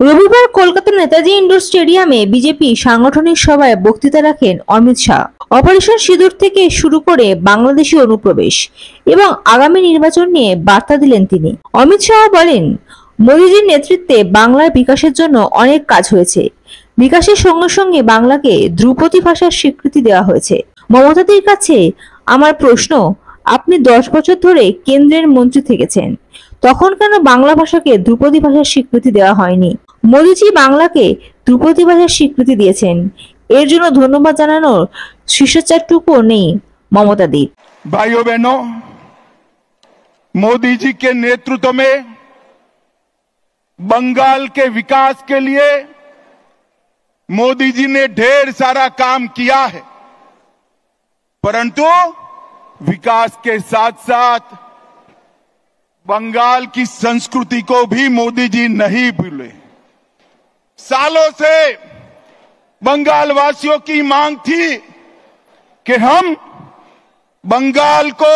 রবিবার কলকাতার নেতাজি ইন্ডোর স্টেডিয়ামে বিজেপি সাংগঠনিক সভায় বক্তৃতা রাখেন অমিত শাহ। অপারেশন সিঁদুর থেকে শুরু করে বাংলাদেশি অনুপ্রবেশ এবং আগামী নির্বাচন নিয়ে বার্তা দিলেন তিনি। অমিত শাহ বলেন, মোদীজির নেতৃত্বে বাংলার বিকাশের জন্য অনেক কাজ হয়েছে। বিকাশের সঙ্গে সঙ্গে বাংলাকে ধ্রুপদী ভাষার স্বীকৃতি দেওয়া হয়েছে। মমতাদির কাছে আমার প্রশ্ন, আপনি 10 বছর ধরে কেন্দ্রের মন্ত্রী থেকেছেন, তখন কেন বাংলা ভাষাকে ধ্রুপদী ভাষার স্বীকৃতি দেওয়া হয়নি? মোদীজি বাংলাকে ধ্রুপদী ভাষার স্বীকৃতি দিয়েছেন, এর জন্য ধন্যবাদ জানানোর শিষ্টাচারটুকুও নেই মমতাদির। भाइयों बहनों, मोदी जी के नेतृत्व में बंगाल के विकास के लिए मोदी जी ने ढेर सारा काम किया है, परंतु विकास के साथ साथ बंगाल की संस्कृति को भी मोदी जी नहीं भूले। सालों से बंगाल वासियों की मांग थी कि हम बंगाल को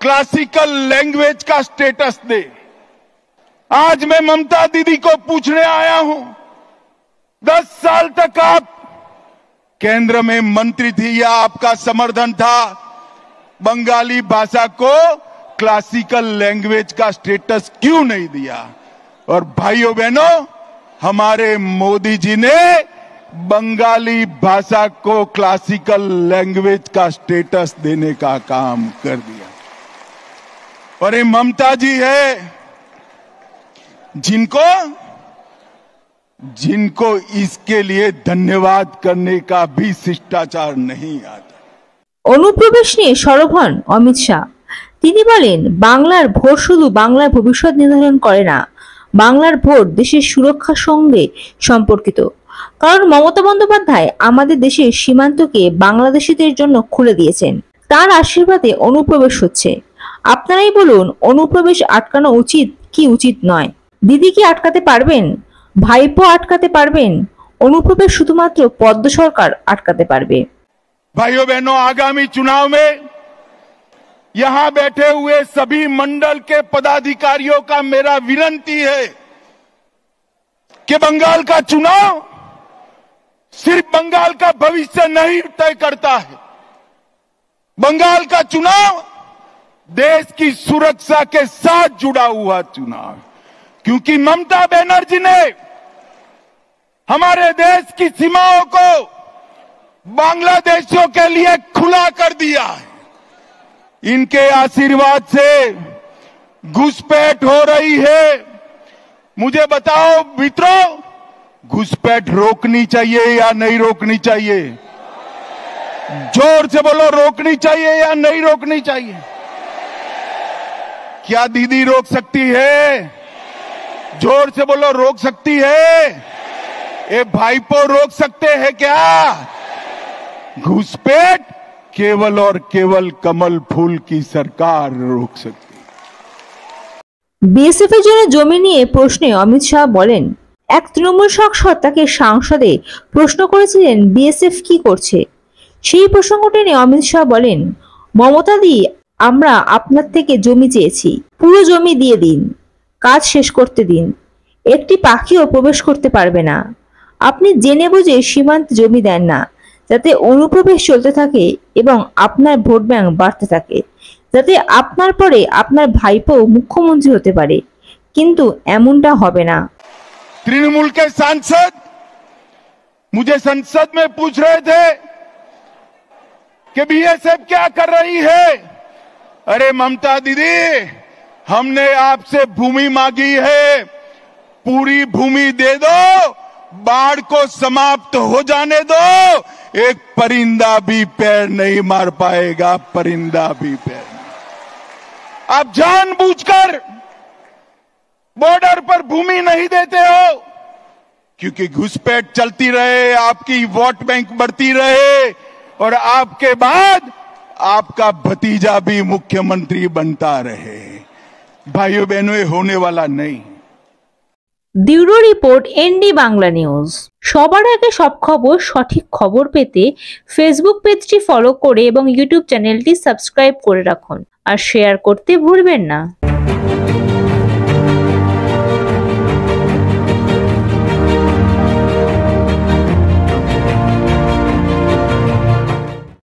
क्लासिकल लैंग्वेज का स्टेटस दे। आज मैं ममता दीदी को पूछने आया हूं, 10 साल तक आप केंद्र में मंत्री थी या आपका समर्थन था, बंगाली भाषा को क्लासिकल लैंग्वेज का स्टेटस क्यों नहीं दिया? और भाइयों बहनों, हमारे मोदी जी ने बंगाली भाषा को क्लासिकल लैंग्वेज का स्टेटस देने का काम कर दिया। और ये ममता जी है जिनको इसके लिए धन्यवाद करने का भी शिष्टाचार नहीं आता। অনুপ্রবেশ নিয়ে সরব হন অমিত শাহ। তিনি বলেন, বাংলার ভোট শুধু বাংলার ভবিষ্যৎ নির্ধারণ করে না, বাংলার ভোট দেশের সুরক্ষার সঙ্গে সম্পর্কিত। কারণ মমতা বন্দ্যোপাধ্যায় আমাদের দেশের সীমান্তকে বাংলাদেশিদের জন্য খুলে দিয়েছেন। তার আশীর্বাদে অনুপ্রবেশ হচ্ছে। আপনারাই বলুন, অনুপ্রবেশ আটকানো উচিত কি উচিত নয়? দিদি কি আটকাতে পারবেন? ভাইপো আটকাতে পারবেন? অনুপ্রবেশ শুধুমাত্র পদ্ম সরকার আটকাতে পারবে। भाइयों बहनों, आगामी चुनाव में यहां बैठे हुए सभी मंडल के पदाधिकारियों का मेरा विनती है कि बंगाल का चुनाव सिर्फ बंगाल का भविष्य नहीं तय करता है, बंगाल का चुनाव देश की सुरक्षा के साथ जुड़ा हुआ चुनाव है। क्योंकि ममता बनर्जी ने हमारे देश की सीमाओं को बांग्लादेशियों के लिए खुला कर दिया है। इनके आशीर्वाद से घुसपैठ हो रही है। मुझे बताओ मित्रों, घुसपैठ रोकनी चाहिए या नहीं रोकनी चाहिए? जोर से बोलो, रोकनी चाहिए या नहीं रोकनी चाहिए? क्या दीदी रोक सकती है? जोर से बोलो, रोक सकती है? ये भाईपो रोक सकते हैं क्या? घुसपैठ केवल और केवल कमल फूल की सरकार रोक सकती है। বিএসএফ এর জন্য জমি নিয়ে প্রশ্নে অমিত শাহ বলেন, এক তৃণমূল সাংসদ তাকে সংসদে প্রশ্ন করেছিলেন বিএসএফ কি করছে। সেই প্রসঙ্গ টেনে অমিত শাহ বলেন, মমতাদি, আমরা আপনার থেকে জমি চেয়েছি, পুরো জমি দিয়ে দিন, কাজ শেষ করতে দিন, একটি পাখিও প্রবেশ করতে পারবে না। আপনি জেনে বুঝে সীমান্তে জমি দেন না, যাতে অনুপ্রবেশ চলতে থাকে এবং আপনার ভোট ব্যাংক বাড়তে থাকে, যাতে আপনার পরে আপনার ভাইপো মুখ্যমন্ত্রী হতে পারে। কিন্তু এমনটা হবে না। तृणमूल के सांसद मुझे संसद में पूछ रहे थे कि बीएसएफ क्या कर रही है। अरे ममता दीदी, हमने आपसे भूमि मांगी है, पूरी भूमि दे दो, बाढ़ को समाप्त हो जाने दो, एक परिंदा भी पैर नहीं मार पाएगा, परिंदा भी पैर नहीं। आप जानबूझकर बॉर्डर पर भूमि नहीं देते हो क्योंकि घुसपैठ चलती रहे, आपकी वोट बैंक बढ़ती रहे और आपके बाद आपका भतीजा भी मुख्यमंत्री बनता रहे। भाइयों बहनों, ये होने वाला नहीं। Bureau report, ND Bangla news. সবার আগে সব খবর, সঠিক খবর পেতে ফেসবুক পেজটি ফলো করে এবং ইউটিউব চ্যানেলটি সাবস্ক্রাইব করে রাখুন আর শেয়ার করতে ভুলবেন না।